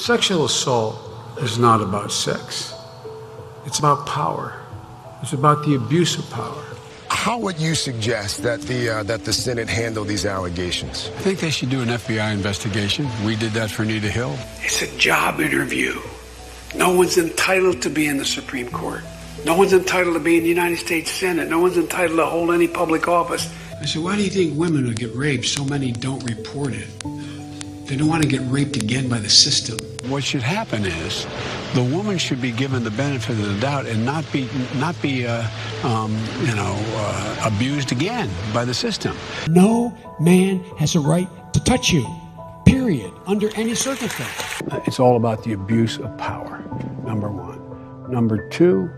Sexual assault is not about sex. It's about power. It's about the abuse of power. How would you suggest that the Senate handle these allegations? I think they should do an FBI investigation. We did that for Anita Hill. It's a job interview. No one's entitled to be in the Supreme Court. No one's entitled to be in the United States Senate. No one's entitled to hold any public office. I said, why do you think women who get raped, so many don't report it? They don't want to get raped again by the system. What should happen is the woman should be given the benefit of the doubt and not be abused again by the system. No man has a right to touch you, period, under any circumstance. It's all about the abuse of power, number one. Number two,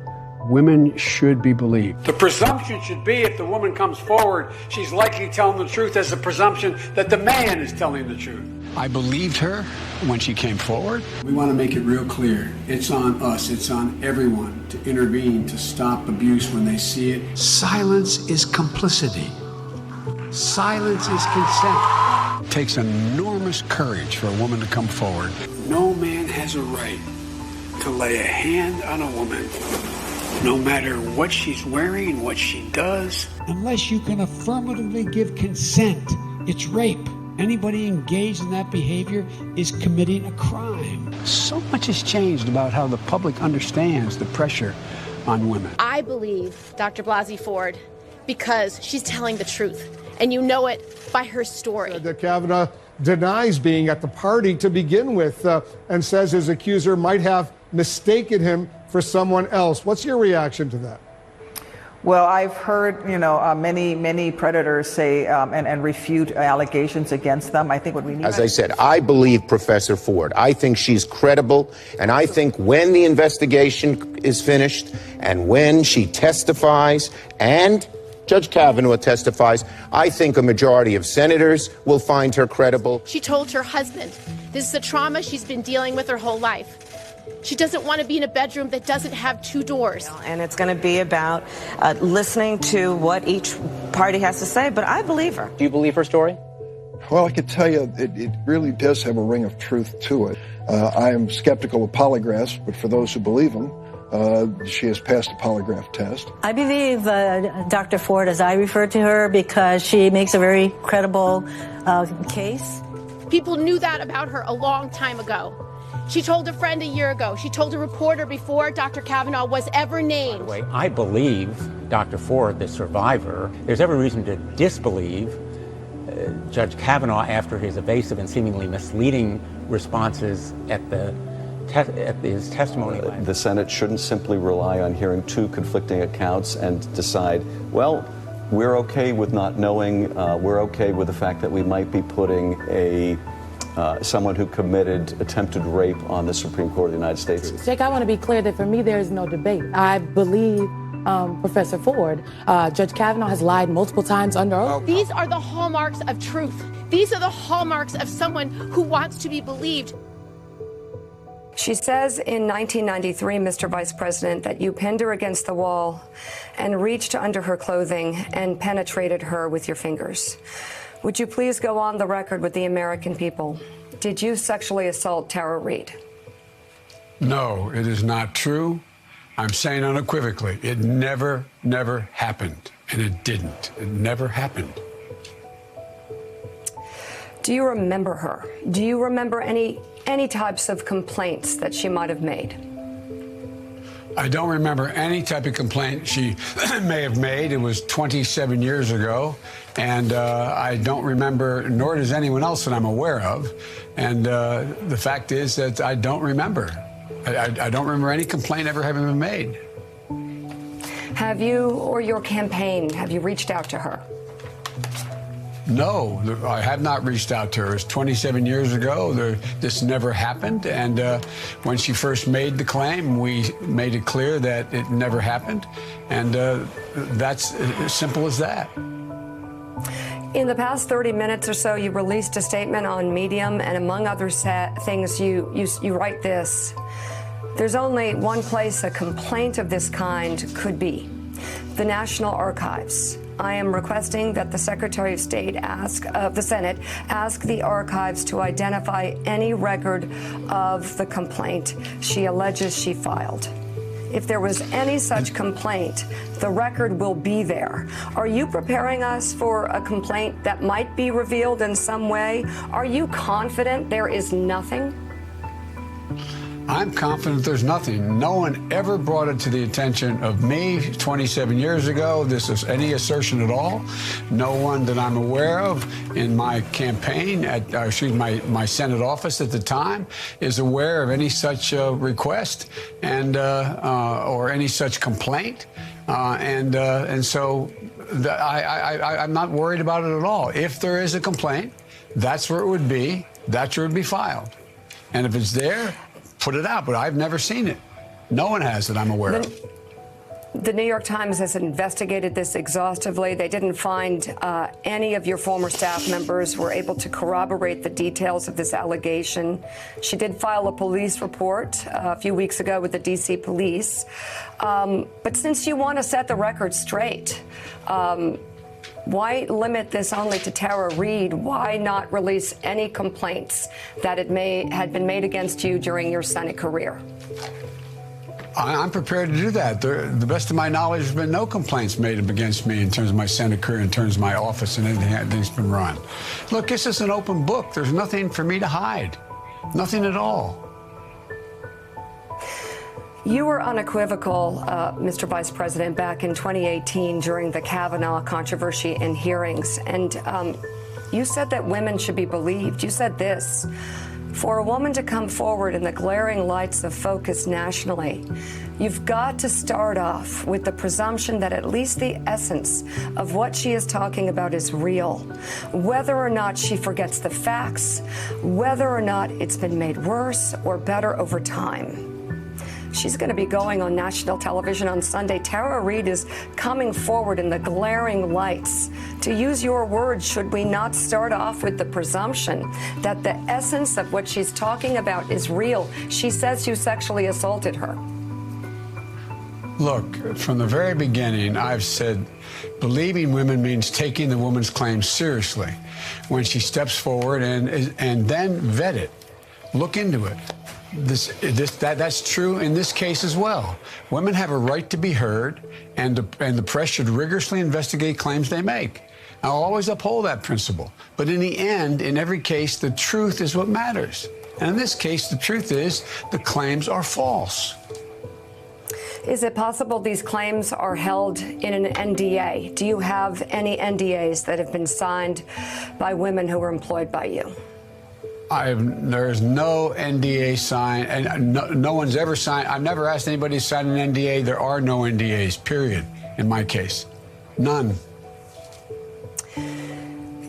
women should be believed. The presumption should be if the woman comes forward, she's likely telling the truth as a presumption that the man is telling the truth. I believed her when she came forward. We want to make it real clear. It's on us, it's on everyone to intervene, to stop abuse when they see it. Silence is complicity. Silence is consent. It takes enormous courage for a woman to come forward. No man has a right to lay a hand on a woman, no matter what she's wearing and what she does. Unless you can affirmatively give consent, it's rape. Anybody engaged in that behavior is committing a crime. So much has changed about how the public understands the pressure on women. I believe Dr. Blasey Ford because she's telling the truth, and you know it by her story. Kavanaugh denies being at the party to begin with and says his accuser might have mistaken him for someone else. What's your reaction to that? Well, I've heard, many predators say and refute allegations against them. I think what we need... As I said, I believe Professor Ford. I think she's credible, and I think when the investigation is finished and when she testifies and Judge Kavanaugh testifies, I think a majority of senators will find her credible. She told her husband, this is a trauma she's been dealing with her whole life. She doesn't want to be in a bedroom that doesn't have two doors. And it's going to be about listening to what each party has to say, but I believe her. Do you believe her story? Well, I can tell you it really does have a ring of truth to it. I am skeptical of polygraphs, but for those who believe them, she has passed a polygraph test. I believe Dr. Ford, as I refer to her, because she makes a very credible case. People knew that about her a long time ago. She told a friend a year ago. She told a reporter before Dr. Kavanaugh was ever named. By the way, I believe Dr. Ford, the survivor. There's every reason to disbelieve Judge Kavanaugh after his evasive and seemingly misleading responses at his testimony. The Senate shouldn't simply rely on hearing two conflicting accounts and decide, well, we're okay with not knowing, we're okay with the fact that we might be putting someone who committed attempted rape on the Supreme Court of the United States. Jake, I want to be clear that for me, there is no debate. I believe Professor Ford. Judge Kavanaugh has lied multiple times under oath. These are the hallmarks of truth. These are the hallmarks of someone who wants to be believed. She says in 1993, Mr. Vice President, that you pinned her against the wall and reached under her clothing and penetrated her with your fingers. Would you please go on the record with the American people? Did you sexually assault Tara Reade? No, it is not true. I'm saying unequivocally, it never happened. And it didn't. It never happened. Do you remember her? Do you remember any types of complaints that she might have made? I don't remember any type of complaint she may have made. It was 27 years ago. And I don't remember, nor does anyone else that I'm aware of. And the fact is that I don't remember. I don't remember any complaint ever having been made. Have you, or your campaign, have you reached out to her? No, I have not reached out to her. It was 27 years ago. This never happened. And when she first made the claim, we made it clear that it never happened. And that's as simple as that. In the past 30 minutes or so, you released a statement on Medium, and among other things, you write this: there's only one place a complaint of this kind could be: the National Archives. I am requesting that the Secretary of State the Senate ask the archives to identify any record of the complaint she alleges she filed. If there was any such complaint, the record will be there. Are you preparing us for a complaint that might be revealed in some way? Are you confident there is nothing? I'm confident there's nothing. No one ever brought it to the attention of me 27 years ago. This is any assertion at all. No one that I'm aware of in my campaign at, my Senate office at the time is aware of any such request and or any such complaint. And so I'm not worried about it at all. If there is a complaint, that's where it would be. That's where it would be filed. And if it's there, put it out, but I've never seen it. No one has that I'm aware of. The New York Times has investigated this exhaustively. They didn't find any of your former staff members were able to corroborate the details of this allegation. She did file a police report a few weeks ago with the D.C. police. But since you want to set the record straight, why limit this only to Tara Reade? Why not release any complaints that had been made against you during your Senate career? I'm prepared to do that. The best of my knowledge, there's been no complaints made against me in terms of my Senate career, in terms of my office and anything that's been run. Look, this is an open book. There's nothing for me to hide. Nothing at all. You were unequivocal, Mr. Vice President, back in 2018 during the Kavanaugh controversy and hearings. And you said that women should be believed. You said this: for a woman to come forward in the glaring lights of focus nationally, you've got to start off with the presumption that at least the essence of what she is talking about is real. Whether or not she forgets the facts, whether or not it's been made worse or better over time. She's going to be going on national television on Sunday. Tara Reade is coming forward in the glaring lights. To use your words, should we not start off with the presumption that the essence of what she's talking about is real? She says you sexually assaulted her. Look, from the very beginning, I've said believing women means taking the woman's claims seriously. When she steps forward and then vet it, look into it. That's true in this case as well. Women have a right to be heard, and the press should rigorously investigate claims they make. I'll always uphold that principle. But in the end, in every case, the truth is what matters. And in this case, the truth is the claims are false. Is it possible these claims are held in an NDA? Do you have any NDAs that have been signed by women who were employed by you? There's no NDA signed, and no one's ever signed. I've never asked anybody to sign an NDA. There are no NDAs, period, in my case. None.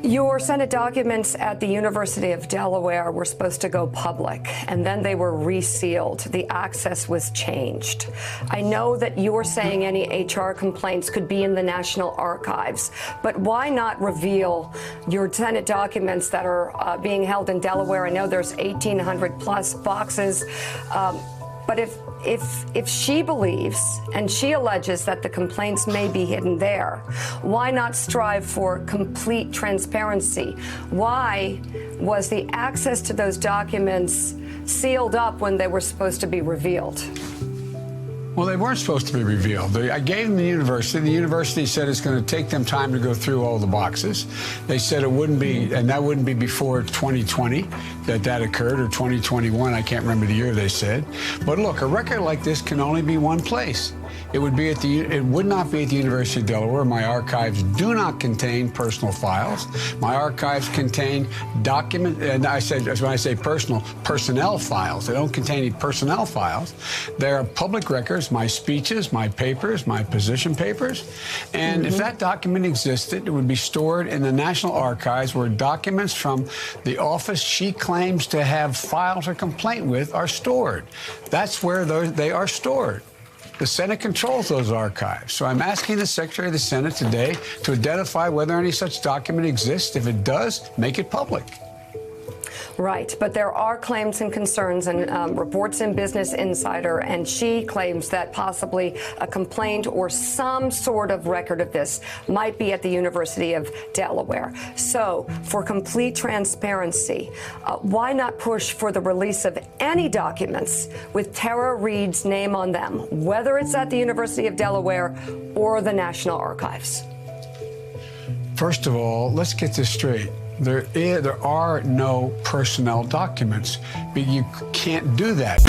Your Senate documents at the University of Delaware were supposed to go public, and then they were resealed. The access was changed. I know that you're saying any HR complaints could be in the National Archives, but why not reveal your Senate documents that are being held in Delaware? I know there's 1,800 plus boxes, but if she believes and she alleges that the complaints may be hidden there, why not strive for complete transparency? Why was the access to those documents sealed up when they were supposed to be revealed? Well, they weren't supposed to be revealed. I gave them the university. The university said it's going to take them time to go through all the boxes. They said it wouldn't be, and that wouldn't be before 2020 that occurred, or 2021. I can't remember the year they said. But look, a record like this can only be one place. It would not be at the University of Delaware. My archives do not contain personal files. My archives contain documents, and when I say personal, personnel files. They don't contain any personnel files. They're public records, my speeches, my papers, my position papers. And if that document existed, it would be stored in the National Archives, where documents from the office she claims to have filed her complaint with are stored. That's where they are stored. The Senate controls those archives. So I'm asking the Secretary of the Senate today to identify whether any such document exists. If it does, make it public. Right, but there are claims and concerns and reports in Business Insider, and she claims that possibly a complaint or some sort of record of this might be at the University of Delaware. So, for complete transparency, why not push for the release of any documents with Tara Reade's name on them, whether it's at the University of Delaware or the National Archives? First of all, let's get this straight. There are no personnel documents, but you can't do that.